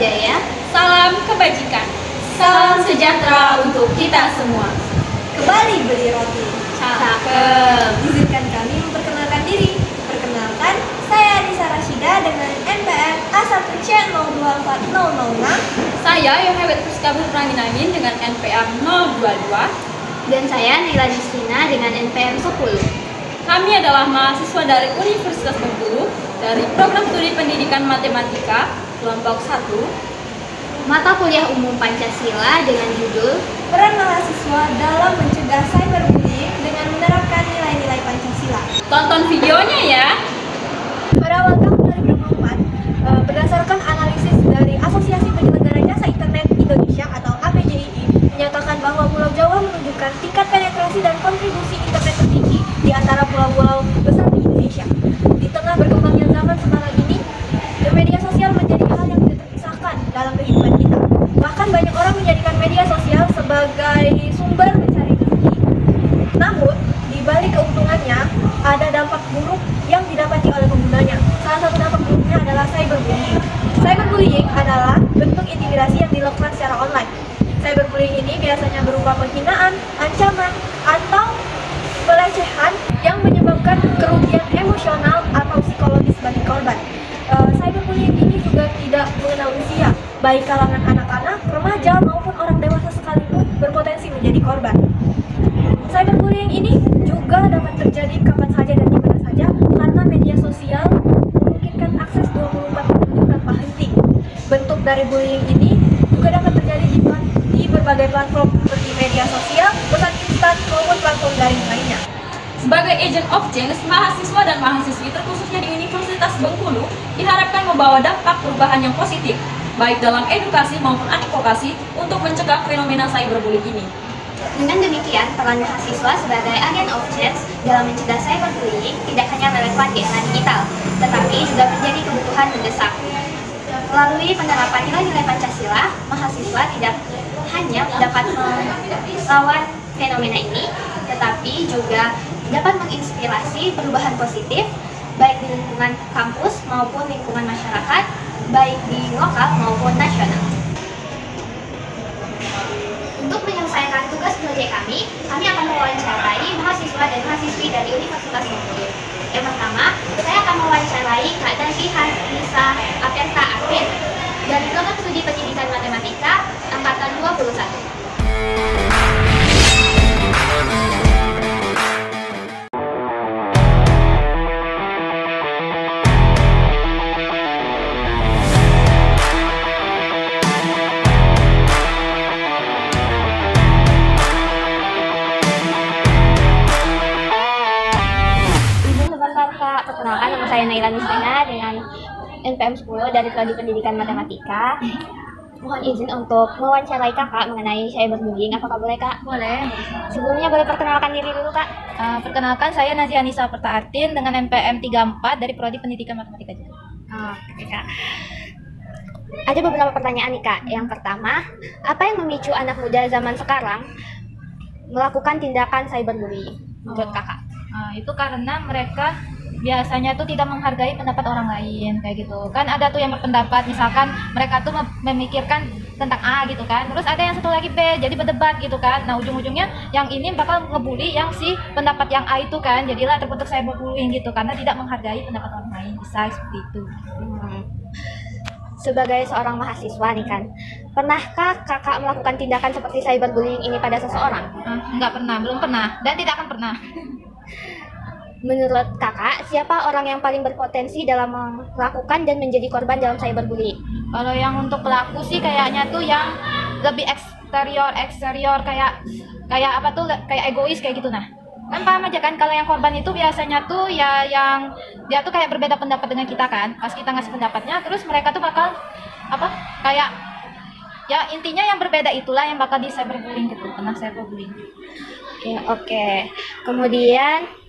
budaya, salam kebajikan, salam sejahtera untuk kita semua. Kembali beli roti. Cakep. Izinkan kami memperkenalkan diri. Perkenalkan, saya Anissa Rashida dengan NPM A1C024006. Saya Yohewet Puskabur Pramina dengan NPM 022. dan saya Naila Nisrina dengan NPM 10. Kami adalah mahasiswa dari Universitas Bengkulu dari Program Studi Pendidikan Matematika kelompok 1. Mata kuliah umum Pancasila dengan judul Peran mahasiswa dalam mencegah cyberbullying dengan menerapkan nilai-nilai Pancasila. Tonton videonya ya. Pada awal tahun 2024, berdasarkan analisis dari Asosiasi Penyelenggara Jasa Internet Indonesia atau APJII, menyatakan bahwa Pulau Jawa menunjukkan tingkat penetrasi dan kontribusi internet tertinggi di antara pulau-pulau besar di Indonesia. Di tengah berkembangnya zaman sekarang ini, media sosial menjadi hal yang tidak terpisahkan dalam kehidupan kita. Bahkan banyak orang menjadikan media sosial sebagai sumber mencari rezeki. Namun, di balik keuntungannya, ada dampak buruk yang didapati oleh penggunanya. Salah satu dampak buruknya adalah cyberbullying. Cyberbullying adalah bentuk intimidasi yang dilakukan secara online. Cyberbullying ini biasanya berupa penghinaan, ancaman, atau pelecehan yang menyebabkan kerugian emosional atau psikologis bagi korban. Cyberbullying ini juga tidak mengenal usia, baik kalangan anak-anak, remaja, maupun orang dewasa sekalipun berpotensi menjadi korban. Cyberbullying ini juga dapat terjadi kapan saja dan di mana saja karena media sosial memungkinkan akses 24 jam tanpa henti. Bentuk dari bullying ini juga dapat terjadi di berbagai platform seperti media sosial, pesan instan, maupun platform daring lainnya. Sebagai agent of change, mahasiswa dan mahasiswi terkhususnya di Universitas Bengkulu diharapkan membawa dampak perubahan yang positif, baik dalam edukasi maupun advokasi untuk mencegah fenomena cyberbullying ini. Dengan demikian, peran mahasiswa sebagai agen of change dalam mencegah cyberbullying tidak hanya relevan di era digital, tetapi juga menjadi kebutuhan mendesak. Melalui penerapan nilai-nilai Pancasila, mahasiswa tidak hanya dapat melawan fenomena ini, tetapi juga dapat menginspirasi perubahan positif, baik di lingkungan kampus maupun lingkungan masyarakat, baik di lokal maupun nasional. Untuk menyelesaikan tugas belajar kami akan mewawancarai mahasiswa dan mahasiswi dari Universitas Bengkulu. Yang pertama, saya akan mewawancarai Kak Dasi Hanisa Apenta Arvin dari Program Studi Pendidikan Matematika Angkatan 21. Perkenalkan, nama saya Naila Nisrina dengan NPM 10 dari Prodi Pendidikan Matematika. Mohon izin untuk mewawancarai kakak mengenai cyberbullying. Apakah boleh, Kak? Boleh. Sebelumnya boleh perkenalkan diri dulu, Kak. Perkenalkan, saya Nazia Nisa Pertaartin dengan NPM 34 dari Prodi Pendidikan Matematika juga. Oke, Kak. Ada beberapa pertanyaan nih, Kak. Yang pertama, apa yang memicu anak muda zaman sekarang melakukan tindakan cyberbullying menurut kakak? Itu karena mereka biasanya tuh tidak menghargai pendapat orang lain kayak gitu kan. Ada tuh yang berpendapat, misalkan mereka tuh memikirkan tentang A gitu kan, terus ada yang satu lagi B, jadi berdebat gitu kan. Nah, ujung-ujungnya yang ini bakal ngebully yang si pendapat yang A itu kan, jadilah terbentuk cyberbullying gitu karena tidak menghargai pendapat orang lain. Bisa seperti itu. Sebagai seorang mahasiswa nih kan, pernahkah kakak melakukan tindakan seperti cyberbullying ini pada seseorang? Enggak pernah, belum pernah, dan tidak akan pernah. Menurut kakak, siapa orang yang paling berpotensi dalam melakukan dan menjadi korban dalam cyberbullying? Kalau yang untuk pelaku sih kayaknya tuh yang lebih eksterior kayak apa tuh, kayak egois kayak gitu. Nah, kan paham aja kan, kalau yang korban itu biasanya tuh ya yang dia tuh kayak berbeda pendapat dengan kita kan. Pas kita ngasih pendapatnya, terus mereka tuh bakal apa kayak ya intinya yang berbeda itulah yang bakal di cyberbullying gitu, kena cyberbullying. Ya, oke. Kemudian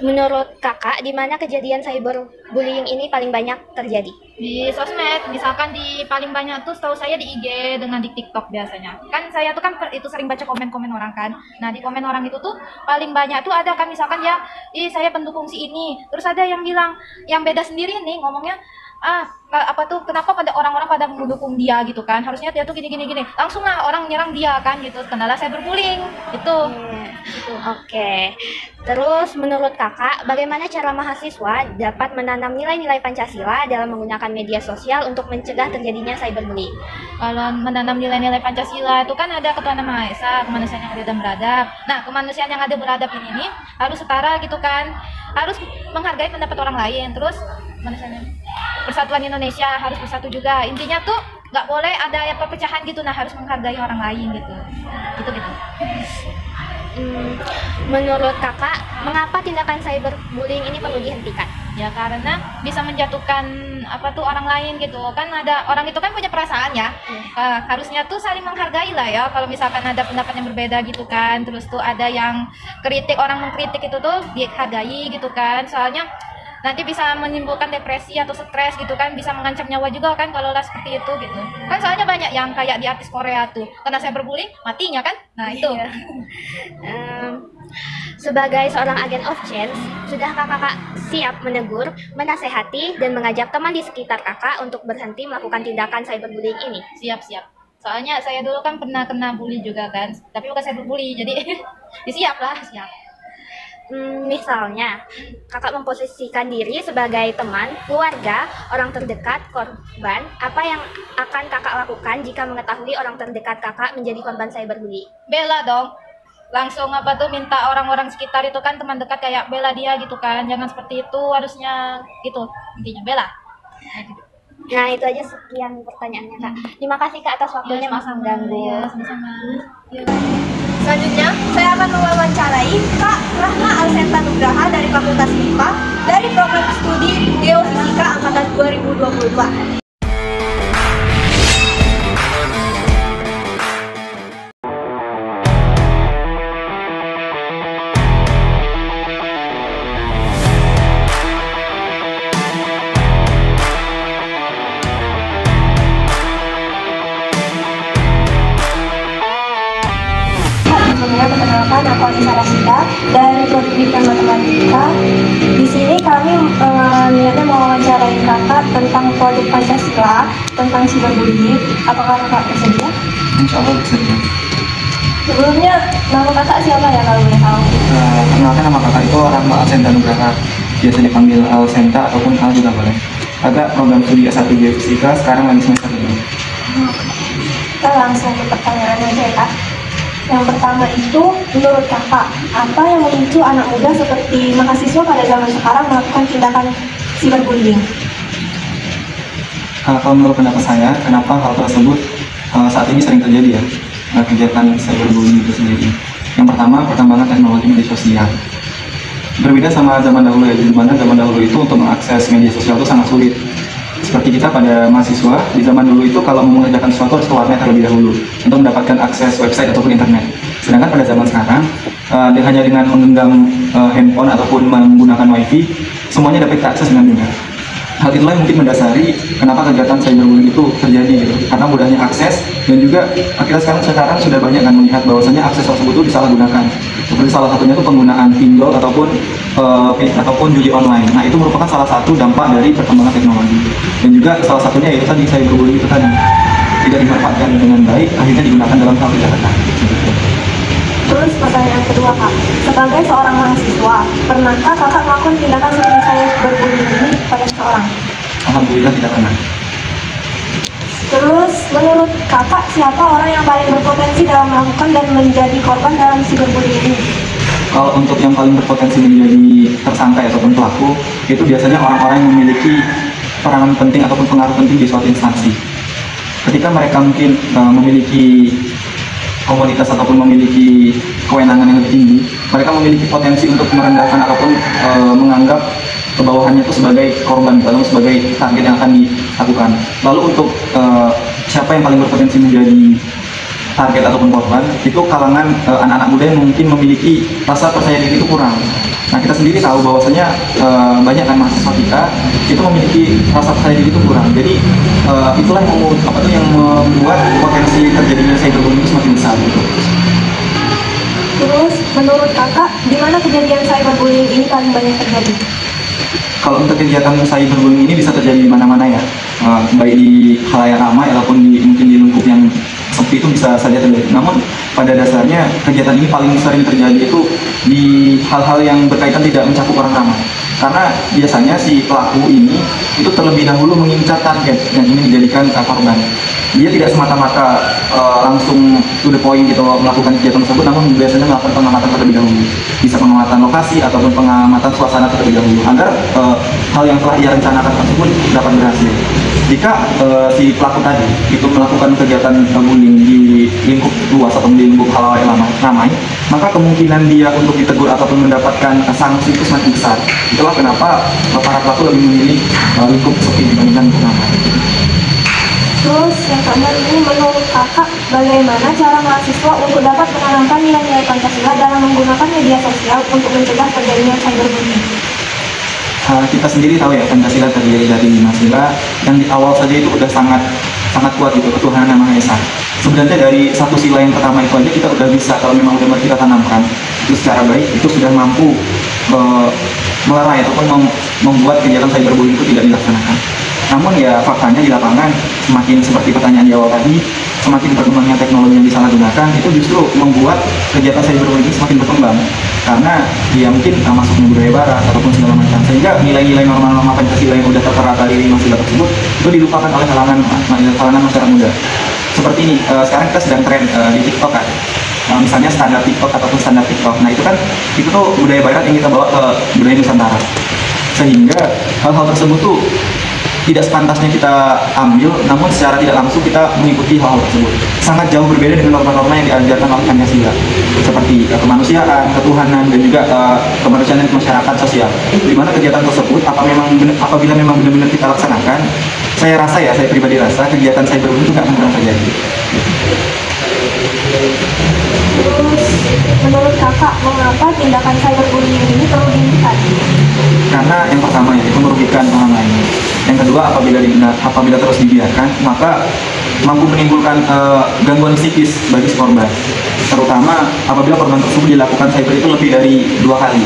menurut kakak, di mana kejadian cyberbullying ini paling banyak terjadi? Di sosmed, misalkan di paling banyak tuh setahu saya di IG dengan di TikTok biasanya. Kan saya tuh kan itu sering baca komen-komen orang kan. Nah, di komen orang itu tuh paling banyak tuh ada kan misalkan ya, saya pendukung si ini. Terus ada yang bilang, yang beda sendiri nih ngomongnya, apa tuh, kenapa pada orang-orang pada mendukung dia gitu kan, harusnya dia tuh gini, langsung lah orang nyerang dia kan gitu, kendala cyberbullying itu. Oke. Terus menurut kakak, bagaimana cara mahasiswa dapat menanam nilai-nilai Pancasila dalam menggunakan media sosial untuk mencegah terjadinya cyberbullying? Kalau menanam nilai-nilai Pancasila itu kan ada ketuhanan Maha Esa, kemanusiaan yang adil dan beradab. Nah, kemanusiaan yang adil beradab ini harus setara gitu kan, harus menghargai pendapat orang lain. Terus persatuan Indonesia harus bersatu juga. Intinya tuh nggak boleh ada yang perpecahan gitu. Nah, harus menghargai orang lain gitu. Gitu. Menurut kakak, mengapa tindakan cyberbullying ini perlu dihentikan? Ya karena bisa menjatuhkan orang lain gitu kan, ada orang itu kan punya perasaan ya. Harusnya tuh saling menghargai lah ya, kalau misalkan ada pendapat yang berbeda gitu kan, terus tuh ada yang kritik, orang mengkritik itu tuh dihargai gitu kan, soalnya nanti bisa menimbulkan depresi atau stres gitu kan, bisa mengancam nyawa juga kan kalau lah seperti itu gitu kan, soalnya banyak yang kayak di artis Korea tuh karena cyberbullying matinya kan. Nah itu. Sebagai seorang agen of change, sudah kakak siap menegur, menasehati, dan mengajak teman di sekitar kakak untuk berhenti melakukan tindakan cyberbullying ini? Siap. Soalnya saya dulu kan pernah kena bully juga kan, tapi bukan cyberbully, jadi siap. Misalnya, kakak memposisikan diri sebagai teman, keluarga, orang terdekat, korban. Apa yang akan kakak lakukan jika mengetahui orang terdekat kakak menjadi korban cyberbullying? Bela dong. Langsung minta orang-orang sekitar itu kan, teman dekat, kayak bela dia gitu kan. Jangan seperti itu, harusnya gitu. Intinya bela. Nah, itu aja sekian pertanyaannya, Kak. Terima kasih, Kak, atas waktunya, Mas mengganggu. Ya, sama-sama. Selanjutnya, saya akan mewawancarai Kak Rahma Alsenta Nugraha dari Fakultas MIPA dari program studi Geofisika angkatan 2022. Perkenalkan, aku Alisa Rasida dari Prodi Pendidikan Matematika. Di sini kami niatnya mau wawancarain kakak tentang produk Pancasila, tentang cyberbullying. Apakah kakak bersedia? Insya Allah bersedia. Sebelumnya, nama kakak siapa ya kalau boleh tahu? Perkenalkan, nama kakak itu Rahma Alsenta Nugraha. Biasa dipanggil Alsenta ataupun Al juga boleh. Agak program studi S1 Geofisika, sekarang lagi semester 2. Kita langsung ke pertanyaan aja ya, Kak. Yang pertama itu, menurut kakak, apa yang memicu anak muda seperti mahasiswa pada zaman sekarang melakukan tindakan cyberbullying? Kalau menurut pendapat saya, kenapa hal tersebut saat ini sering terjadi ya, kegiatan cyberbullying itu sendiri. Yang pertama, perkembangan teknologi media sosial. Berbeda sama zaman dahulu ya, di mana zaman dahulu itu untuk mengakses media sosial itu sangat sulit. Seperti kita pada mahasiswa, di zaman dulu itu kalau mau mengerjakan sesuatu harus ke warnet terlebih dahulu untuk mendapatkan akses website ataupun internet. Sedangkan pada zaman sekarang, hanya dengan menggenggam handphone ataupun menggunakan wifi, semuanya dapat diakses dengan mudah. Hal itulah yang mungkin mendasari kenapa kegiatan cyberbullying itu terjadi gitu. Karena mudahnya akses dan juga kita sekarang sudah banyak kan melihat bahwasanya akses tersebut itu disalahgunakan. Seperti salah satunya itu penggunaan pinjol ataupun judi online. Nah, itu merupakan salah satu dampak dari perkembangan teknologi. Dan juga salah satunya yaitu tadi cyberbullying itu tadi tidak dimanfaatkan dengan baik, akhirnya digunakan dalam hal kejahatan. Terus pertanyaan kedua, Kak, sebagai seorang mahasiswa, pernahkah kakak melakukan tindakan seperti cyberbullying ini pada seseorang? Alhamdulillah tidak pernah. Terus menurut kakak, siapa orang yang paling berpotensi dalam melakukan dan menjadi korban dalam cyberbullying ini? Kalau untuk yang paling berpotensi menjadi tersangka ataupun pelaku, itu biasanya orang-orang yang memiliki peranan penting ataupun pengaruh penting di suatu instansi. Ketika mereka mungkin memiliki komunitas ataupun memiliki kewenangan yang lebih tinggi, mereka memiliki potensi untuk merendahkan ataupun menganggap kebawahannya itu sebagai korban atau sebagai target yang akan dilakukan. Lalu untuk siapa yang paling berpotensi menjadi target ataupun korban, itu kalangan anak-anak muda yang mungkin memiliki rasa percaya diri itu kurang. Nah, kita sendiri tahu bahwasanya banyak kan mahasiswa kita itu memiliki rasa percaya diri itu kurang. Jadi itulah yang membuat potensi terjadinya cyberbullying itu semakin besar. Gitu. Terus menurut kakak, di mana kejadian cyberbullying ini paling banyak terjadi? Kalau untuk kegiatan cyberbullying ini bisa terjadi di mana-mana ya, baik di khalayak ramai ataupun mungkin di lingkup yang sepi itu bisa saja terjadi. Namun pada dasarnya kegiatan ini paling sering terjadi itu di hal-hal yang berkaitan tidak mencakup orang ramai. Karena biasanya si pelaku ini itu terlebih dahulu mengincar target yang ingin dijadikan korban. Dia tidak semata-mata langsung to the point gitu melakukan kegiatan tersebut, namun biasanya melakukan pengamatan terlebih dahulu. Bisa pengamatan lokasi ataupun pengamatan suasana terlebih dahulu agar hal yang telah ia rencanakan tersebut dapat berhasil. Jika si pelaku tadi itu melakukan kegiatan bullying di lingkup luas atau di lingkup khalayak ramai, maka kemungkinan dia untuk ditegur ataupun mendapatkan sanksi itu semakin besar. Itulah kenapa para pelaku lebih memilih lingkup sepi dibandingkan lingkup ramai. Terus yang keempat ini, menurut kakak bagaimana cara mahasiswa untuk dapat menanamkan nilai-nilai Pancasila dalam menggunakan media sosial untuk mencegah terjadinya cyberbullying? Kita sendiri tahu ya, Pancasila terdiri dari 5 sila yang di awal saja itu udah sangat kuat gitu, ketuhanan yang Maha Esa. Sebenarnya dari satu sila yang pertama itu aja kita udah bisa, kalau memang udah kita tanamkan itu secara baik, itu sudah mampu melerai ataupun membuat kegiatan cyberbullying itu tidak dilaksanakan. Namun ya faktanya di lapangan, semakin seperti pertanyaan di awal tadi, semakin berkembangnya teknologi yang disalahgunakan itu justru membuat kegiatan cyberbullying semakin berkembang. Karena ya mungkin masuknya budaya barat ataupun segala macam, sehingga nilai-nilai norma-norma Pancasila yang sudah tertera dari 5 sila tersebut itu dilupakan oleh kalangan masyarakat muda. Seperti ini, sekarang kita sedang tren di TikTok kan. Misalnya standar TikTok ataupun standar TikTok. Nah itu tuh budaya barat yang kita bawa ke budaya Nusantara. Sehingga hal-hal tersebut tuh tidak sepantasnya kita ambil, namun secara tidak langsung kita mengikuti hal-hal tersebut. Sangat jauh berbeda dengan norma-norma yang diajarkan oleh Pancasila, seperti kemanusiaan, ketuhanan, dan juga kemanusiaan dan masyarakat sosial. Di mana kegiatan tersebut, apabila memang benar-benar kita laksanakan, saya pribadi rasa kegiatan cyberbullying itu nggak akan pernah terjadi. Terus menurut kakak, mengapa tindakan cyberbullying ini perlu dihentikan? Karena yang pertama ya, itu merugikan orang lain. Yang kedua, apabila terus dibiarkan, maka mampu menimbulkan gangguan psikis bagi si korban. Terutama apabila korban tersebut dilakukan cyber itu lebih dari 2 kali.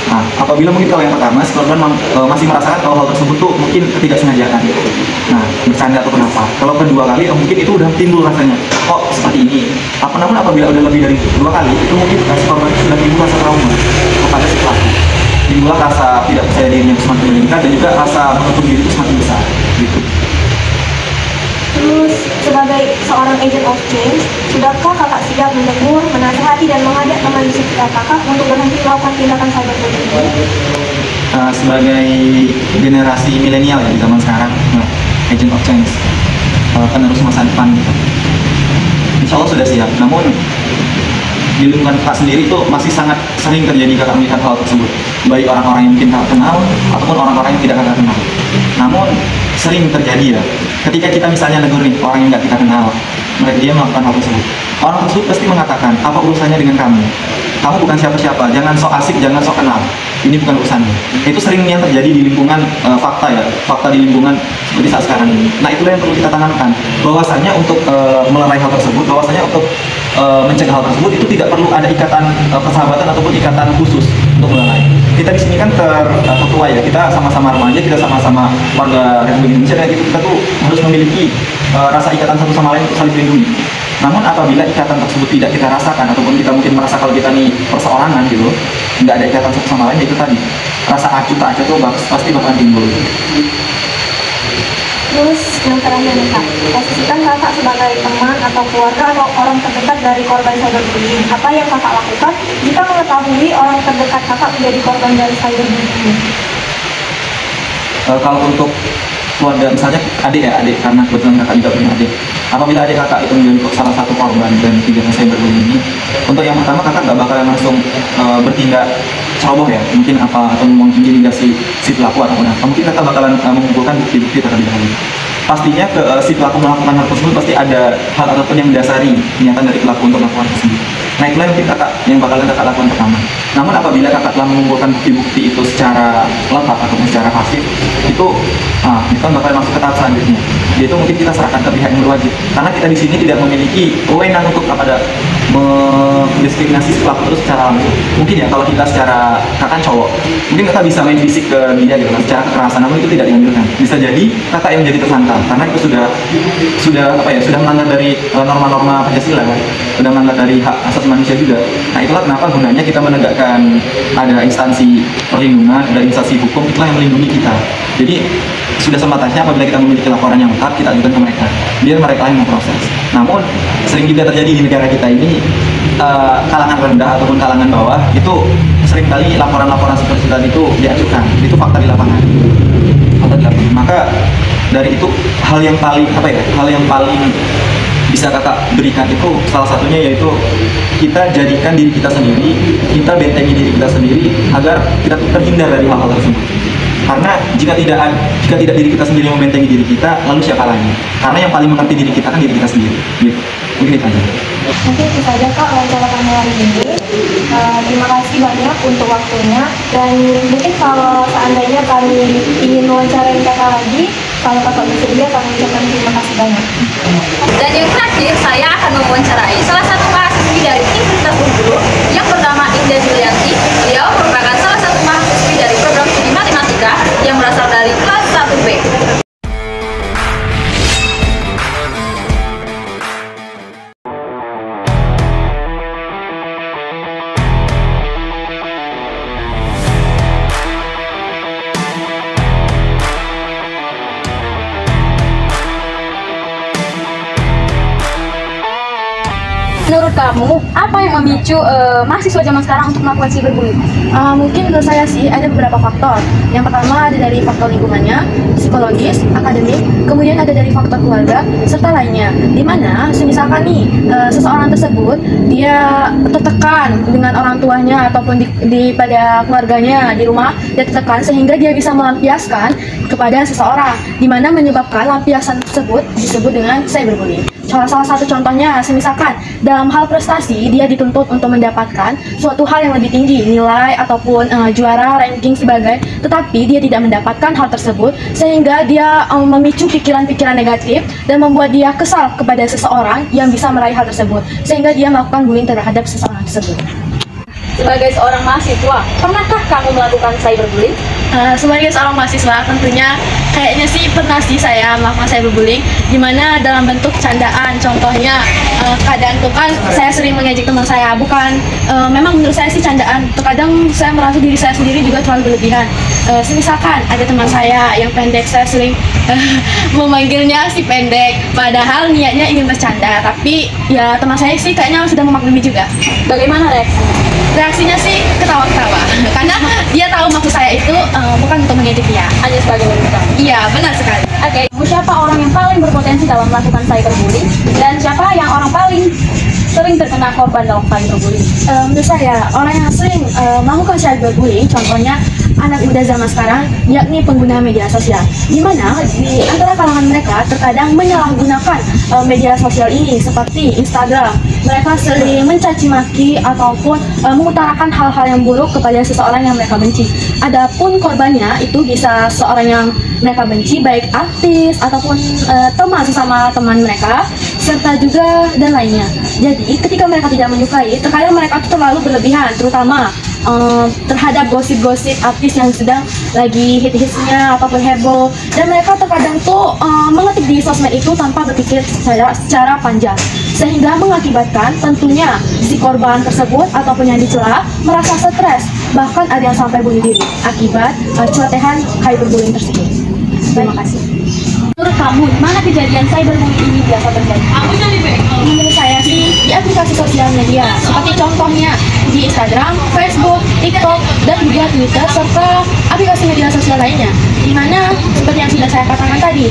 Nah, apabila mungkin kalau yang pertama, si korban masih merasakan kalau hal tersebut tuh mungkin ketidaksengajaan. Nah, bercanda atau kenapa. Kalau kedua kali, mungkin itu udah timbul rasanya, kok seperti ini. Namun apabila udah lebih dari 2 kali, itu mungkin si korban itu sudah timbul rasa trauma kepada si pelaku. Timbullah rasa tidak percaya dirinya semakin meningkat dan juga rasa menutup diri itu semakin besar. Gitu. Terus sebagai seorang agent of change, sudahkah kakak siap menegur, menasihati, dan mengajak teman di sekitar kakak untuk berhenti melakukan tindakan cyberbullying? Sebagai generasi milenial ya di zaman sekarang, agent of change, penerus masa depan, insya Allah sudah siap. Namun di lingkungan kakak sendiri itu masih sangat sering terjadi kakak melihat hal tersebut, baik orang-orang yang mungkin kakak kenal ataupun orang-orang yang tidak kakak kenal. Namun sering terjadi ya, ketika kita misalnya negur nih orang yang nggak kita kenal, dia melakukan hal tersebut, orang tersebut pasti mengatakan, apa urusannya dengan kamu? Kamu bukan siapa-siapa, jangan sok asik, jangan sok kenal, ini bukan urusannya. Itu sering yang terjadi di lingkungan fakta di lingkungan seperti saat sekarang ini. Nah itulah yang perlu kita tanamkan, bahwasanya untuk melerai hal tersebut, bahwasanya untuk mencegah hal tersebut itu tidak perlu ada ikatan persahabatan ataupun ikatan khusus untuk melerai. Kita di sini kan tertua ya, kita sama-sama remaja, kita sama-sama warga Republik Indonesia, dan kita tuh harus memiliki rasa ikatan satu sama lain untuk saling melindungi. Namun apabila ikatan tersebut tidak kita rasakan ataupun kita mungkin merasa kalau kita nih perseorangan gitu, nggak ada ikatan satu sama lain, itu tadi rasa acuh tak acuh tuh pasti bakalan timbul. Terus yang terakhir nih kak, posisikan kakak sebagai teman atau keluarga atau orang terdekat dari korban cyberbullying. Apa yang kakak lakukan jika mengetahui orang terdekat kakak menjadi korban dari cyberbullying? Kalau untuk keluarga, misalnya adik karena kebetulan kakak juga punya adik. Apabila adik kakak itu menjadi salah satu korban dan kegiatan cyberbullying ini, untuk yang pertama kakak nggak bakalan langsung bertindak ceroboh ya, mungkin atau mengintimidasi si pelaku atau apa. Mungkin kakak bakalan mengumpulkan bukti-bukti terlebih dahulu. Pastinya si pelaku melakukan hal tersebut pasti ada hal ataupun yang mendasari niatan dari pelaku untuk melakukan tersebut. Nah itulah yang bakalan kakak lakukan pertama. Namun apabila kakak telah mengumpulkan bukti-bukti itu secara lengkap ataupun secara pasif, itu bakalan masuk ke tahap selanjutnya, yaitu mungkin kita serahkan ke pihak yang berwajib, karena kita di sini tidak memiliki wewenang untuk mendiskriminasi pelaku itu secara langsung. Mungkin ya kalau kita secara kakak cowok, mungkin kakak bisa main fisik ke dia gitu kan, secara kekerasan, namun itu tidak diambilkan. Bisa jadi kakak yang menjadi tersangka, karena itu sudah melanggar dari norma-norma Pancasila kan, sudah melanggar dari hak asasi manusia juga. Nah itulah kenapa gunanya kita menegakkan ada instansi perlindungan, ada instansi hukum, itulah yang melindungi kita. Jadi sudah sembatasnya apabila kita memiliki laporan yang lengkap, kita ajukan ke mereka, biar mereka yang memproses. Namun sering juga terjadi di negara kita ini, kalangan rendah ataupun kalangan bawah itu seringkali laporan-laporan seperti tadi itu diajukan. Itu fakta di lapangan. Maka dari itu hal yang paling bisa kakak berikan itu salah satunya yaitu kita jadikan diri kita sendiri, kita bentengi diri kita sendiri agar kita terhindar dari hal-hal tersebut. Karena jika tidak diri kita sendiri membentengi diri kita, lalu siapa lagi? Karena yang paling mengerti diri kita kan diri kita sendiri. Gitu. Mungkin itu aja. Mungkin itu saja Kak wawancara kami hari ini. Terima kasih banyak untuk waktunya, dan mungkin kalau seandainya kami ingin wawancarai kakak lagi, kalau kakak bersedia, kami ucapkan terima kasih banyak. Dan yang terakhir, saya akan mewawancarai salah satu mahasiswi dari Universitas Bengkulu yang bernama Indah Julianti. Beliau merupakan salah satu mahasiswi dari program studi matematika yang berasal dari kelas 1B. Menurut kamu, apa yang memicu mahasiswa zaman sekarang untuk melakukan cyberbullying? Mungkin menurut saya sih ada beberapa faktor. Yang pertama ada dari faktor lingkungannya, psikologis, akademik, kemudian ada dari faktor keluarga, serta lainnya. Dimana misalkan nih seseorang tersebut dia tertekan dengan orang tuanya ataupun pada keluarganya di rumah, dia tertekan sehingga dia bisa melampiaskan kepada seseorang, dimana menyebabkan lampiasan tersebut disebut dengan cyberbullying. Salah satu contohnya, misalkan dalam hal prestasi dia dituntut untuk mendapatkan suatu hal yang lebih tinggi, nilai ataupun juara, ranking sebagai, tetapi dia tidak mendapatkan hal tersebut sehingga dia memicu pikiran-pikiran negatif dan membuat dia kesal kepada seseorang yang bisa meraih hal tersebut sehingga dia melakukan bullying terhadap seseorang tersebut. Sebagai seorang mahasiswa, pernahkah kamu melakukan cyberbullying? Sebagai seorang mahasiswa tentunya kayaknya sih pernah sih saya melakukan cyberbullying, dimana dalam bentuk candaan. Contohnya kadang tuh kan saya sering mengejek teman saya, memang menurut saya sih candaan. Terkadang saya merasa diri saya sendiri juga terlalu berlebihan. Misalkan ada teman saya yang pendek, saya sering memanggilnya si pendek, padahal niatnya ingin bercanda, tapi ya teman saya sih kayaknya sudah memaklumi juga. Bagaimana Reaksinya sih ketawa-ketawa, karena dia tahu maksud saya itu bukan untuk mengejek dia, hanya sebagai wanita. Iya, benar sekali. Oke, siapa orang yang paling berpotensi dalam melakukan cyberbullying dan siapa yang orang paling sering terkena korban dalam cyberbullying? Menurut saya, orang yang sering melakukan cyberbullying, contohnya anak muda zaman sekarang, yakni pengguna media sosial, di mana di antara kalangan mereka terkadang menyalahgunakan media sosial ini seperti Instagram. Mereka sering mencaci maki ataupun mengutarakan hal-hal yang buruk kepada seseorang yang mereka benci. Adapun korbannya itu bisa seorang yang mereka benci, baik artis ataupun teman sesama teman mereka, serta juga dan lainnya. Jadi ketika mereka tidak menyukai, terkadang mereka itu terlalu berlebihan, terutama terhadap gosip-gosip artis yang sedang lagi hit-hitsnya ataupun heboh, dan mereka terkadang tuh mengetik di sosmed itu tanpa berpikir secara panjang, sehingga mengakibatkan tentunya si korban tersebut ataupun yang dicela merasa stres, bahkan ada yang sampai bunuh diri akibat celotehan cyberbullying tersebut. Terima kasih. Menurut kamu, di mana kejadian cyberbullying ini biasa terjadi? Menurut saya sih di aplikasi sosial media, seperti contohnya di Instagram, Facebook, TikTok, dan juga Twitter, serta aplikasi media sosial lainnya. Dimana seperti yang sudah saya katakan tadi,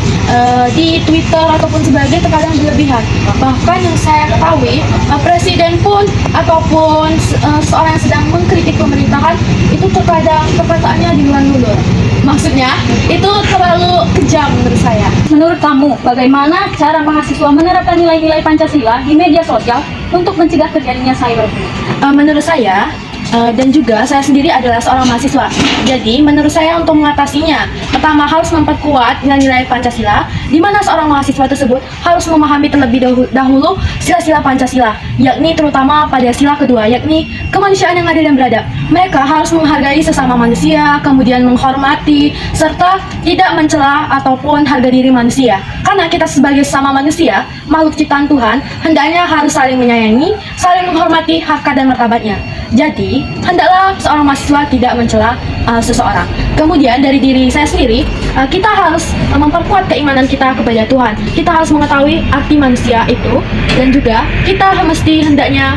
di Twitter ataupun sebagainya terkadang berlebihan. Bahkan yang saya ketahui, presiden pun ataupun seorang yang sedang mengkritik pemerintahan itu terkadang perkataannya diulur-ulur. Maksudnya itu terlalu kejam menurut saya. Menurut kamu, bagaimana cara mahasiswa menerapkan nilai-nilai Pancasila di media sosial untuk mencegah terjadinya cyberbullying? Menurut saya, dan juga saya sendiri adalah seorang mahasiswa. Jadi menurut saya untuk mengatasinya, pertama harus memperkuat nilai-nilai Pancasila di mana seorang mahasiswa tersebut harus memahami terlebih dahulu sila-sila Pancasila, yakni terutama pada sila kedua, yakni kemanusiaan yang adil dan beradab. Mereka harus menghargai sesama manusia, kemudian menghormati, serta tidak mencela ataupun harga diri manusia. Karena kita sebagai sesama manusia, makhluk ciptaan Tuhan, hendaknya harus saling menyayangi, saling menghormati harkat dan martabatnya. Jadi, hendaklah seorang mahasiswa tidak mencela seseorang. Kemudian dari diri saya sendiri, kita harus memperkuat keimanan kita kepada Tuhan. Kita harus mengetahui arti manusia itu, dan juga kita mesti hendaknya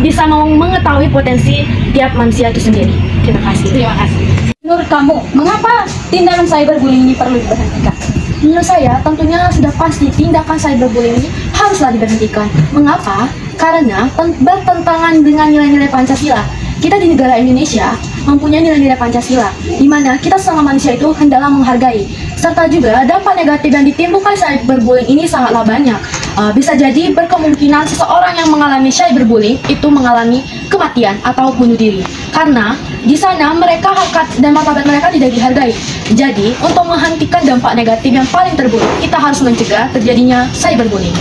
bisa mengetahui potensi tiap manusia itu sendiri. Terima kasih. Terima kasih. Menurut kamu, mengapa tindakan cyberbullying ini perlu diberhentikan? Menurut saya, tentunya sudah pasti tindakan cyberbullying ini haruslah diberhentikan. Mengapa? Karena bertentangan dengan nilai-nilai Pancasila. Kita di negara Indonesia mempunyai nilai-nilai Pancasila, di mana kita sesama manusia itu hendaklah menghargai. Serta juga dampak negatif yang ditimbulkan cyberbullying ini sangatlah banyak. Bisa jadi berkemungkinan seseorang yang mengalami cyberbullying itu mengalami kematian atau bunuh diri. Karena di sana mereka harkat dan martabat mereka tidak dihargai. Jadi, untuk menghentikan dampak negatif yang paling terburuk, kita harus mencegah terjadinya cyberbullying.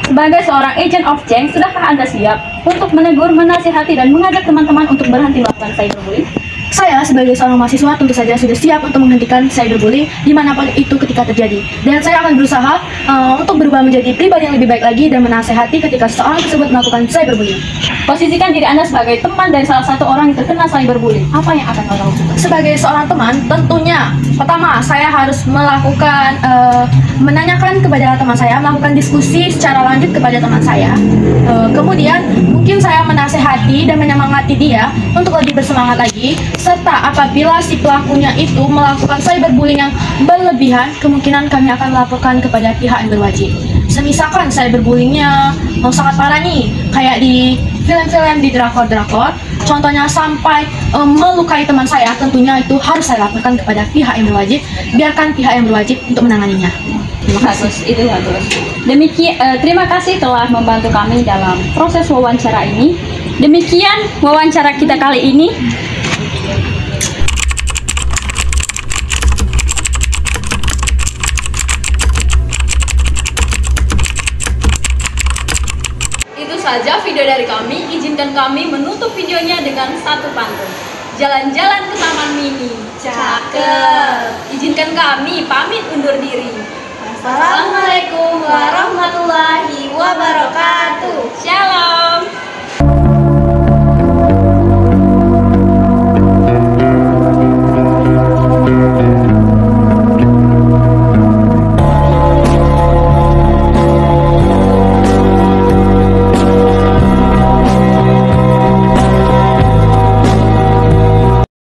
Sebagai seorang agent of change, sudahkah Anda siap untuk menegur, menasihati, dan mengajak teman-teman untuk berhenti melakukan cyberbullying? Saya sebagai seorang mahasiswa tentu saja sudah siap untuk menghentikan cyberbullying dimanapun itu ketika terjadi. Dan saya akan berusaha untuk berubah menjadi pribadi yang lebih baik lagi dan menasehati ketika seseorang tersebut melakukan cyberbullying. Posisikan diri Anda sebagai teman dari salah satu orang yang terkena cyberbullying. Apa yang akan Anda lakukan? Sebagai seorang teman, tentunya pertama saya harus melakukan menanyakan kepada teman saya, melakukan diskusi secara lanjut kepada teman saya. Kemudian mungkin saya menasehati dan menyemangati dia untuk lebih bersemangat lagi. Serta apabila si pelakunya itu melakukan cyberbullying yang berlebihan, kemungkinan kami akan melaporkan kepada pihak yang berwajib. Semisalkan cyberbullyingnya sangat parah nih, kayak di film-film di drakor-drakor, contohnya sampai melukai teman saya, tentunya itu harus saya laporkan kepada pihak yang berwajib, biarkan pihak yang berwajib untuk menanganinya. Terima kasih. Itu bagus. Terima kasih telah membantu kami dalam proses wawancara ini. Demikian wawancara kita kali ini. Itu saja video dari kami. Izinkan kami menutup videonya dengan satu pantun. Jalan-jalan ke Taman Mini. Cakep. Izinkan kami pamit undur diri. Assalamualaikum warahmatullahi